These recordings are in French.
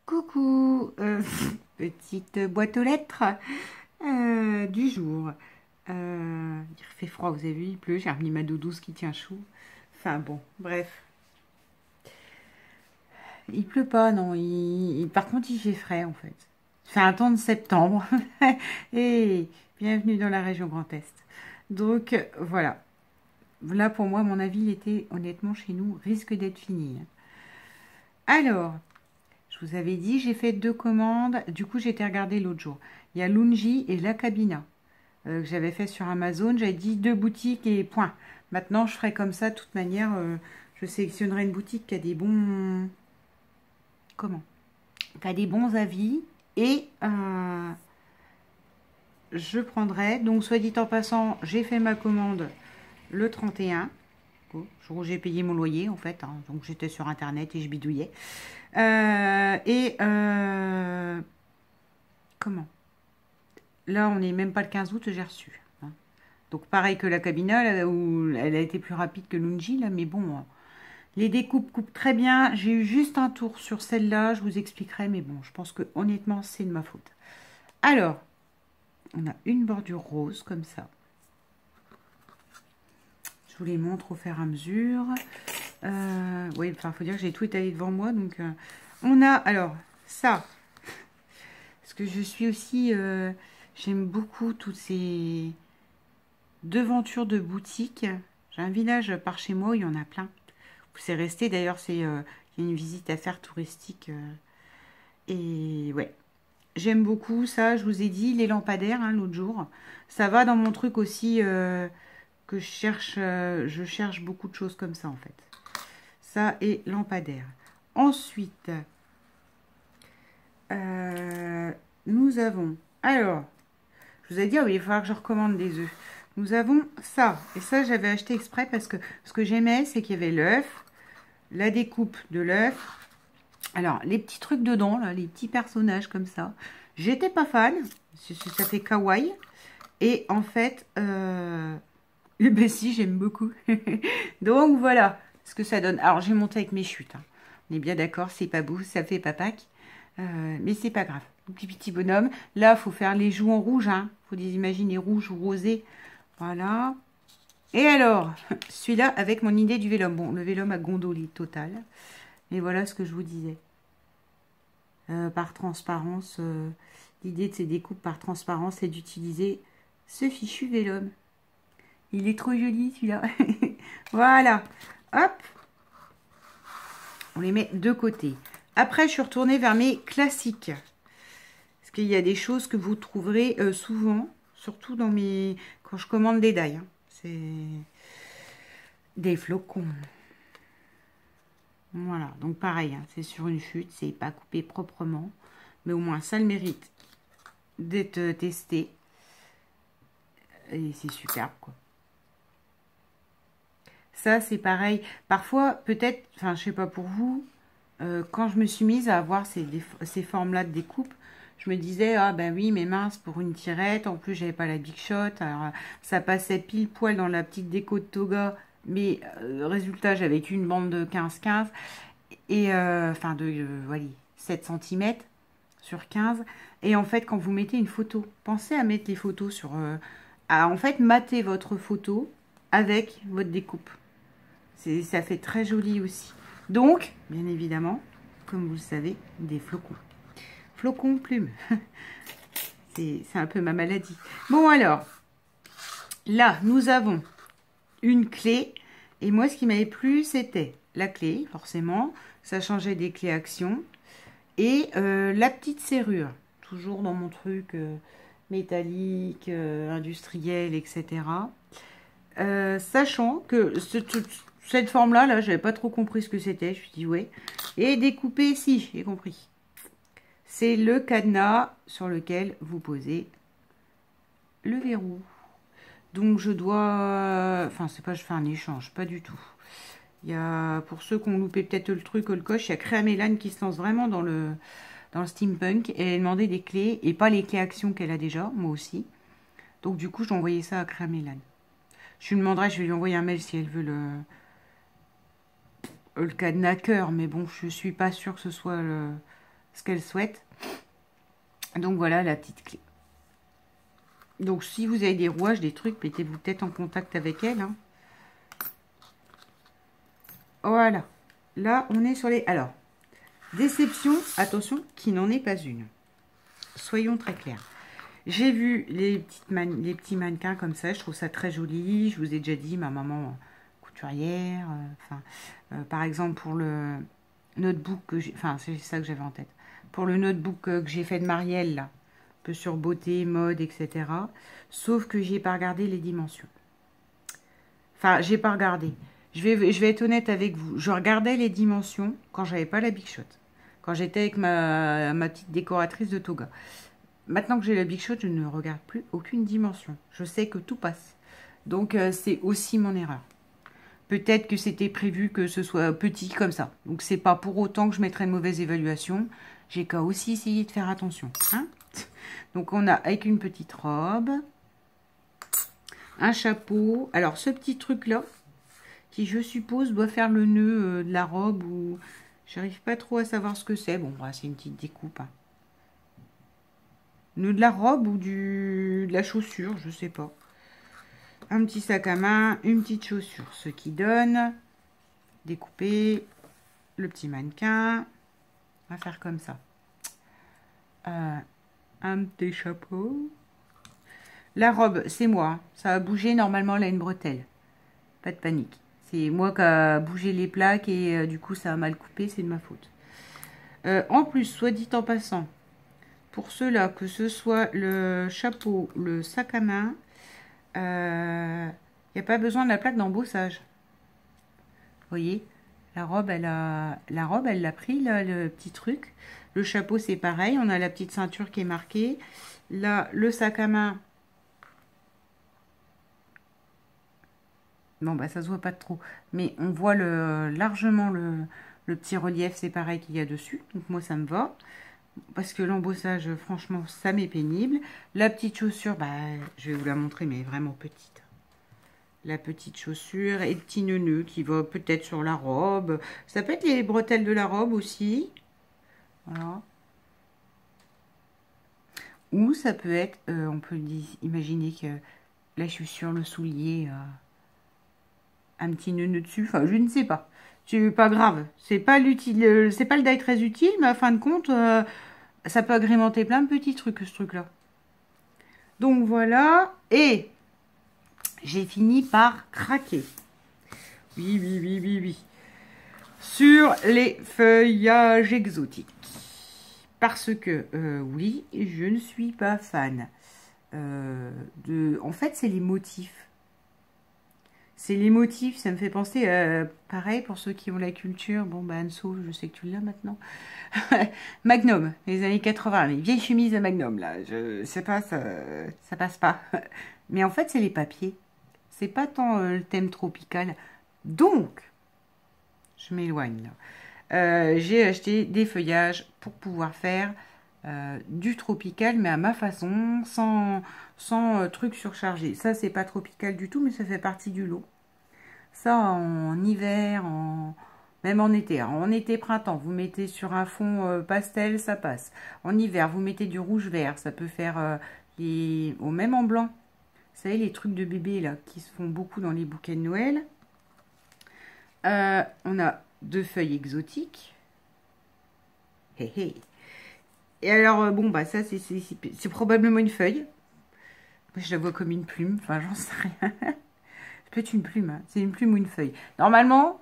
Coucou, petite boîte aux lettres du jour. Il fait froid, vous avez vu, il pleut, j'ai remis ma doudouse qui tient chaud. Enfin bon, bref. Il pleut pas, non. Par contre, il fait frais en fait. Il fait un temps de septembre. Et bienvenue dans la région Grand Est. Donc voilà. Là pour moi, mon avis, l'été, honnêtement, chez nous, risque d'être fini. Alors, je vous avais dit, j'ai fait 2 commandes. Du coup, j'ai été regarder l'autre jour. Il y a Lungi et La Cabina que j'avais fait sur Amazon. J'avais dit 2 boutiques et point. Maintenant, je ferai comme ça. De toute manière, je sélectionnerai une boutique qui a des bons... Comment? Qui a des bons avis. Et je prendrai. Donc, soit dit en passant, j'ai fait ma commande le 31. Jour où j'ai payé mon loyer, en fait. Hein. Donc, j'étais sur Internet et je bidouillais. Comment? Là, on n'est même pas le 15 août, j'ai reçu. Hein. Donc, pareil que la Cabina, là, où elle a été plus rapide que Lungi, là, mais bon, les découpes coupent très bien. J'ai eu juste un tour sur celle-là, je vous expliquerai, mais bon, je pense que honnêtement, c'est de ma faute. Alors, on a une bordure rose, comme ça. Je vous les montre au fur et à mesure. Oui, enfin, il faut dire que j'ai tout étalé devant moi, donc... on a, alors, ça. Parce que je suis aussi... j'aime beaucoup toutes ces devantures de boutiques. J'ai un village par chez moi, il y en a plein. C'est resté, d'ailleurs, il y a une visite à faire touristique. Et ouais, j'aime beaucoup ça. Je vous ai dit, les lampadaires, hein, l'autre jour. Ça va dans mon truc aussi que je cherche beaucoup de choses comme ça, en fait. Ça et lampadaire. Ensuite, nous avons... Alors, je vous ai dit, oui, il va falloir que je recommande des œufs. Nous avons ça. Et ça, j'avais acheté exprès parce que ce que j'aimais, c'est qu'il y avait l'œuf, la découpe de l'œuf. Alors, les petits trucs dedans, là, les petits personnages comme ça. J'étais pas fan. Ça fait kawaii. Et en fait, ben si, j'aime beaucoup. Donc, voilà ce que ça donne. Alors, j'ai monté avec mes chutes. Hein. On est bien d'accord, c'est pas beau, ça fait pas Pâques. Mais c'est pas grave. Donc, les petits bonhommes. Là, il faut faire les joues en rouge. Hein. Faut les imaginer rouges ou rosés. Voilà. Et alors, celui-là avec mon idée du vélum. Bon, le vélum a gondolé total. Mais voilà ce que je vous disais. Par transparence, l'idée de ces découpes par transparence, c'est d'utiliser ce fichu vélum. Il est trop joli celui-là. Voilà. Hop. On les met de côté. Après, je suis retournée vers mes classiques. Parce qu'il y a des choses que vous trouverez souvent, surtout dans quand je commande des dailles. Hein. C'est des flocons. Voilà, donc pareil, hein, c'est sur une chute, c'est pas coupé proprement. Mais au moins, ça le mérite d'être testé. Et c'est superbe, quoi. Ça, c'est pareil. Parfois, peut-être, enfin, je sais pas pour vous, quand je me suis mise à avoir ces formes-là de découpe, je me disais, ah ben oui, mais mince, pour une tirette, en plus, j'avais pas la Big Shot, alors ça passait pile poil dans la petite déco de toga, mais résultat, j'avais qu'une bande de 15-15, et enfin, voilà, 7 cm sur 15, et en fait, quand vous mettez une photo, pensez à mettre les photos sur... à en fait, mater votre photo avec votre découpe. Ça fait très joli aussi. Donc, bien évidemment, comme vous le savez, des flocons. Flocons plumes. C'est un peu ma maladie. Bon alors, là, nous avons une clé. Et moi, ce qui m'avait plu, c'était la clé, forcément. Ça changeait des clés action. Et la petite serrure. Toujours dans mon truc métallique, industriel, etc. Sachant que cette forme-là, là, j'avais pas trop compris ce que c'était. Je me suis dit, ouais. Et découpé, si, j'ai compris. C'est le cadenas sur lequel vous posez le verrou. Donc, je dois... Enfin, c'est pas je fais un échange, pas du tout. Il y a, pour ceux qui ont loupé peut-être le truc, le coche, il y a Créamélane qui se lance vraiment dans le steampunk. Et elle demandait des clés, et pas les clés action qu'elle a déjà, moi aussi. Donc, du coup, j'ai envoyé ça à Créamélane. Je lui demanderai, je vais lui envoyer un mail si elle veut le cadenas cœur, mais bon, je suis pas sûre que ce soit ce qu'elle souhaite. Donc voilà la petite clé. Donc si vous avez des rouages, des trucs, mettez-vous peut-être en contact avec elle. Hein. Voilà. Là, on est sur les... Alors, déception, attention, qui n'en est pas une. Soyons très clairs. J'ai vu les petits mannequins comme ça, je trouve ça très joli. Je vous ai déjà dit, ma maman couturière. Par exemple, pour le notebook que j'ai... Enfin, c'est ça que j'avais en tête. Pour le notebook que j'ai fait de Marielle, là, un peu sur beauté, mode, etc. Sauf que j'ai pas regardé les dimensions. Enfin, j'ai pas regardé. Je vais être honnête avec vous. Je regardais les dimensions quand j'avais pas la Big Shot. Quand j'étais avec ma petite décoratrice de toga. Maintenant que j'ai la Big Shot, je ne regarde plus aucune dimension. Je sais que tout passe. Donc, c'est aussi mon erreur. Peut-être que c'était prévu que ce soit petit comme ça. Donc, c'est pas pour autant que je mettrai une mauvaise évaluation. J'ai qu'à aussi essayer de faire attention. Hein. Donc, on a avec une petite robe. Un chapeau. Alors, ce petit truc-là, qui, je suppose, doit faire le nœud de la robe. Ou j'arrive pas trop à savoir ce que c'est. Bon, bah, c'est une petite découpe. Hein. Nœud de la robe ou de la chaussure, je sais pas. Un petit sac à main, une petite chaussure. Ce qui donne, découper le petit mannequin. On va faire comme ça. Un petit chapeau. La robe, c'est moi. Hein. Ça a bougé, normalement, elle a une bretelle. Pas de panique. C'est moi qui a bougé les plaques et du coup, ça a mal coupé. C'est de ma faute. En plus, soit dit en passant, pour ceux-là, que ce soit le chapeau, le sac à main, il n'y a pas besoin de la plaque d'embossage. Vous voyez, la robe, elle l'a pris, là, le petit truc. Le chapeau, c'est pareil. On a la petite ceinture qui est marquée. Là, le sac à main. Bon, bah, ça se voit pas trop. Mais on voit largement le petit relief, c'est pareil qu'il y a dessus. Donc, moi, ça me va. Parce que l'embossage, franchement, ça m'est pénible. La petite chaussure, bah, je vais vous la montrer, mais vraiment petite. La petite chaussure et le petit nœud qui va peut-être sur la robe. Ça peut être les bretelles de la robe aussi. Voilà. Ou ça peut être, on peut imaginer que la chaussure, le soulier, un petit nœud dessus. Enfin, je ne sais pas. C'est pas grave. C'est pas l'utile, c'est pas le die très utile, mais en fin de compte, ça peut agrémenter plein de petits trucs, ce truc-là. Donc voilà. Et j'ai fini par craquer. Oui, oui, oui, oui, oui. Sur les feuillages exotiques. Parce que, oui, je ne suis pas fan. En fait, c'est les motifs. C'est les motifs, ça me fait penser, pareil, pour ceux qui ont la culture. Bon, bah, Anso, je sais que tu l'as maintenant. Magnum, les années 80, les vieilles chemises à Magnum, là. Je sais pas, ça passe pas. Mais en fait, c'est les papiers. C'est pas tant le thème tropical. Donc, je m'éloigne là. J'ai acheté des feuillages pour pouvoir faire du tropical, mais à ma façon, sans truc surchargé. Ça, c'est pas tropical du tout, mais ça fait partie du lot. Ça, en hiver, même en été. Alors, en été, printemps, vous mettez sur un fond pastel, ça passe. En hiver, vous mettez du rouge-vert, ça peut faire même en blanc. Vous savez, les trucs de bébé, là, qui se font beaucoup dans les bouquets de Noël. On a 2 feuilles exotiques. Hé hé. Et alors, bon, bah ça, c'est probablement une feuille. Moi, je la vois comme une plume. Enfin, j'en sais rien. C'est peut-être une plume. Hein. C'est une plume ou une feuille. Normalement,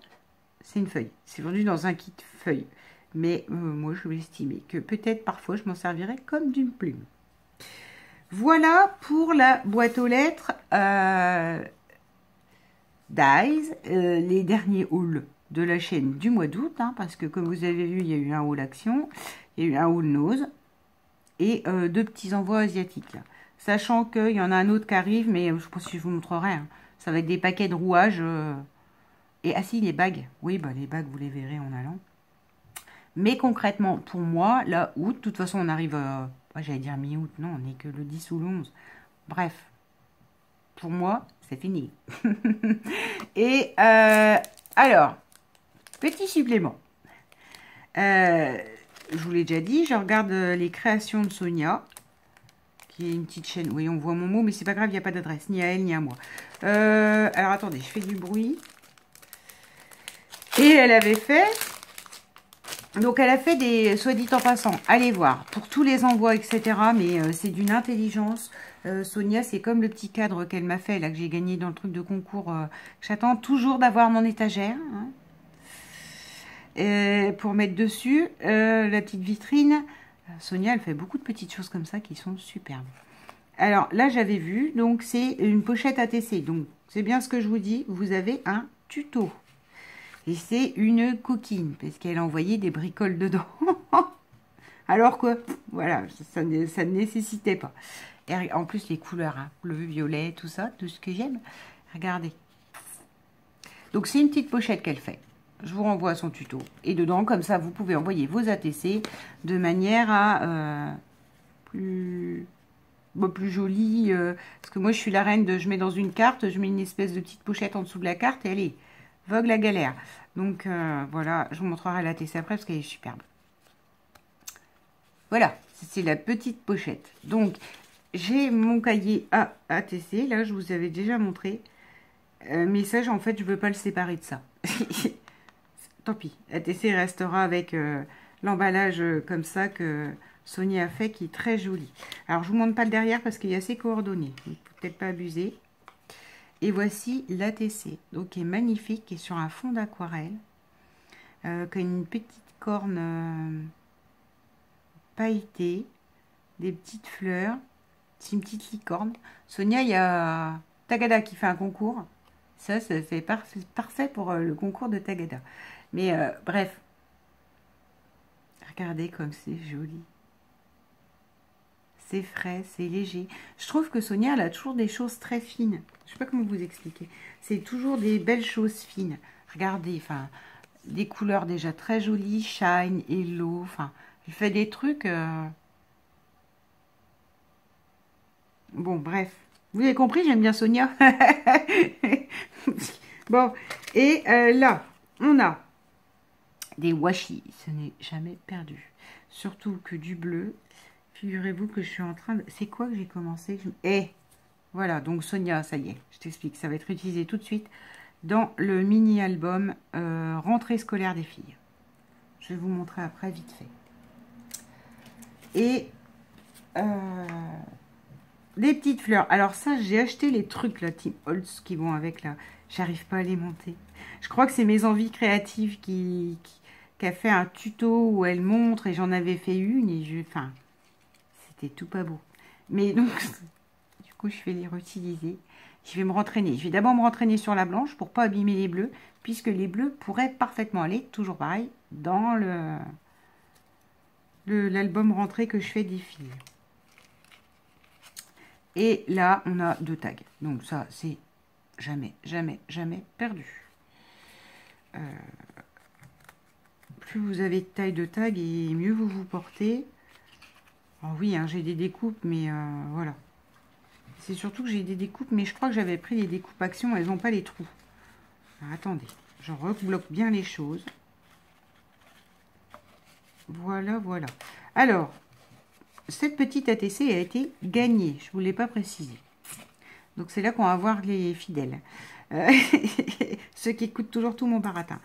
c'est une feuille. C'est vendu dans un kit feuille. Mais moi, je vais estimer que peut-être parfois, je m'en servirais comme d'une plume. Voilà pour la boîte aux lettres Dies, les derniers hauls de la chaîne du mois d'août, hein, parce que comme vous avez vu, il y a eu un haul action, il y a eu un haul nose, et 2 petits envois asiatiques. Là. Sachant qu'il y en a un autre qui arrive, mais je ne sais pas si je vous montrerai, hein. Ça va être des paquets de rouages, et si, les bagues, oui, bah, les bagues, vous les verrez en allant. Mais concrètement, pour moi, là, août, de toute façon, on arrive, j'allais dire mi-août, non, on n'est que le 10 ou le 11. Bref, pour moi, c'est fini. Et alors, petit supplément. je vous l'ai déjà dit, je regarde les créations de Sonia, qui est une petite chaîne. Oui, on voit mon mot, mais c'est pas grave, il n'y a pas d'adresse, ni à elle, ni à moi. Alors, attendez, je fais du bruit. Et elle avait fait... Donc, elle a fait des... Soit dit en passant, allez voir, pour tous les envois, etc. Mais c'est d'une intelligence. Sonia, c'est comme le petit cadre qu'elle m'a fait, là, que j'ai gagné dans le truc de concours. J'attends toujours d'avoir mon étagère. Hein. Pour mettre dessus la petite vitrine. Sonia, elle fait beaucoup de petites choses comme ça qui sont superbes. Alors là, j'avais vu, donc c'est une pochette ATC. Donc c'est bien ce que je vous dis, vous avez un tuto. Et c'est une coquine, parce qu'elle a envoyé des bricoles dedans. Alors que, voilà, ça ne nécessitait pas. Et en plus, les couleurs, hein, bleu, violet, tout ça, tout ce que j'aime. Regardez. Donc c'est une petite pochette qu'elle fait. Je vous renvoie à son tuto. Et dedans, comme ça, vous pouvez envoyer vos ATC de manière à plus jolie. Parce que moi, je suis la reine de... Je mets dans une carte, je mets une espèce de petite pochette en dessous de la carte et allez, vogue la galère. Donc, voilà, je vous montrerai l'ATC après parce qu'elle est superbe. Voilà, c'est la petite pochette. Donc, j'ai mon cahier ATC. Là, je vous avais déjà montré. Mais ça, en fait, je ne veux pas le séparer de ça. Tant pis, ATC restera avec l'emballage comme ça que Sonia a fait, qui est très joli. Alors, je vous montre pas le derrière parce qu'il y a ses coordonnées. Il ne faut peut-être pas abuser. Et voici l'ATC, donc qui est magnifique, qui est sur un fond d'aquarelle, qui a une petite corne pailletée, des petites fleurs, c'est une petite licorne. Sonia, il y a Tagada qui fait un concours. Ça c'est parfait pour le concours de Tagada. Mais bref, regardez comme c'est joli. C'est frais, c'est léger. Je trouve que Sonia, elle a toujours des choses très fines. Je ne sais pas comment vous expliquer. C'est toujours des belles choses fines. Regardez, enfin, des couleurs déjà très jolies. Shine, Hello, enfin, elle fait des trucs... Bon, bref. Vous avez compris, j'aime bien Sonia. Bon, et là, on a des washi. Ce n'est jamais perdu. Surtout que du bleu. Figurez-vous que je suis en train de... C'est quoi que j'ai commencé voilà, donc Sonia, ça y est, je t'explique. Ça va être utilisé tout de suite dans le mini-album Rentrée scolaire des filles. Je vais vous montrer après, vite fait. Et... des petites fleurs. Alors ça, j'ai acheté les trucs, là, Tim Holtz, qui vont avec, là. J'arrive pas à les monter. Je crois que c'est mes envies créatives qui a fait un tuto où elle montre, et j'en avais fait une, et enfin, c'était tout pas beau. Mais donc, du coup, je vais les réutiliser. Je vais me rentraîner. Je vais d'abord me rentraîner sur la blanche pour pas abîmer les bleus, puisque les bleus pourraient parfaitement aller, toujours pareil, dans l'album rentrée que je fais des filles. Et là, on a 2 tags. Donc ça, c'est jamais, jamais, jamais perdu. Plus vous avez de taille de tag et mieux vous vous portez. Alors oui, hein, j'ai des découpes, mais voilà. C'est surtout que j'ai des découpes, mais je crois que j'avais pris les découpes action, elles n'ont pas les trous. Alors, attendez, je rebloque bien les choses. Voilà, voilà. Alors, cette petite ATC a été gagnée, je ne vous l'ai pas précisé. Donc c'est là qu'on va voir les fidèles. Ceux qui écoutent toujours tout mon baratin.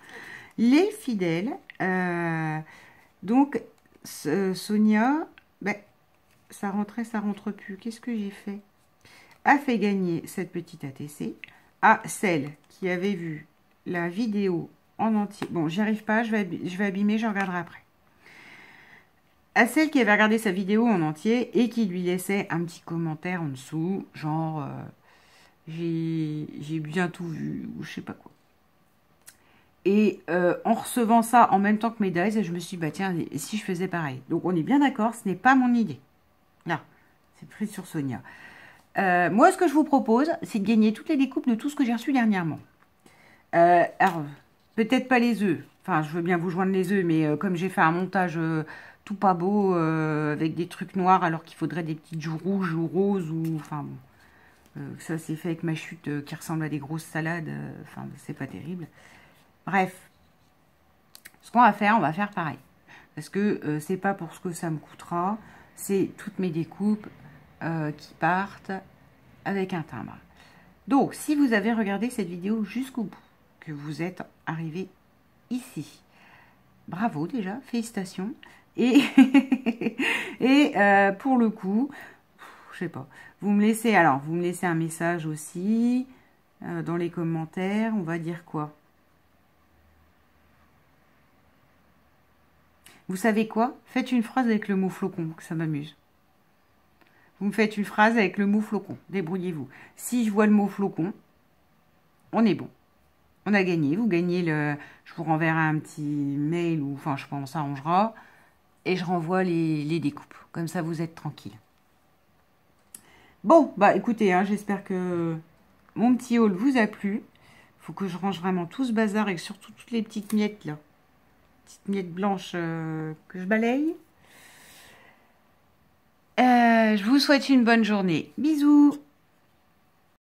Les fidèles, donc Sonia, ben, ça rentrait, ça rentre plus. Qu'est-ce que j'ai fait? A fait gagner cette petite ATC à celle qui avait vu la vidéo en entier. Bon, j'y arrive pas, je vais abîmer, je regarderai après. À celle qui avait regardé sa vidéo en entier et qui lui laissait un petit commentaire en dessous, genre j'ai bien tout vu ou je sais pas quoi. Et en recevant ça en même temps que mes dies, je me suis dit, bah tiens, si je faisais pareil. Donc on est bien d'accord, ce n'est pas mon idée. Là, c'est pris sur Sonia. Moi, ce que je vous propose, c'est de gagner toutes les découpes de tout ce que j'ai reçu dernièrement. Alors, peut-être pas les œufs. Enfin, je veux bien vous joindre les œufs, mais comme j'ai fait un montage tout pas beau, avec des trucs noirs, alors qu'il faudrait des petites joues rouges ou roses, ou enfin bon, ça c'est fait avec ma chute qui ressemble à des grosses salades, enfin c'est pas terrible. Bref, ce qu'on va faire pareil. Parce que c'est pas pour ce que ça me coûtera. C'est toutes mes découpes qui partent avec un timbre. Donc, si vous avez regardé cette vidéo jusqu'au bout, que vous êtes arrivé ici, bravo déjà, félicitations. Et, pour le coup, je sais pas, vous me laissez un message aussi dans les commentaires. On va dire quoi? Vous savez quoi? Faites une phrase avec le mot flocon, que ça m'amuse. Vous me faites une phrase avec le mot flocon. Débrouillez-vous. Si je vois le mot flocon, on est bon. On a gagné. Vous gagnez le... Je vous renverrai un petit mail, ou enfin, je pense que ça arrangera. Et je renvoie les découpes. Comme ça, vous êtes tranquille. Bon, bah écoutez, hein, j'espère que mon petit haul vous a plu. Il faut que je range vraiment tout ce bazar et surtout toutes les petites miettes là. Petites miettes blanches que je balaye. Je vous souhaite une bonne journée. Bisous!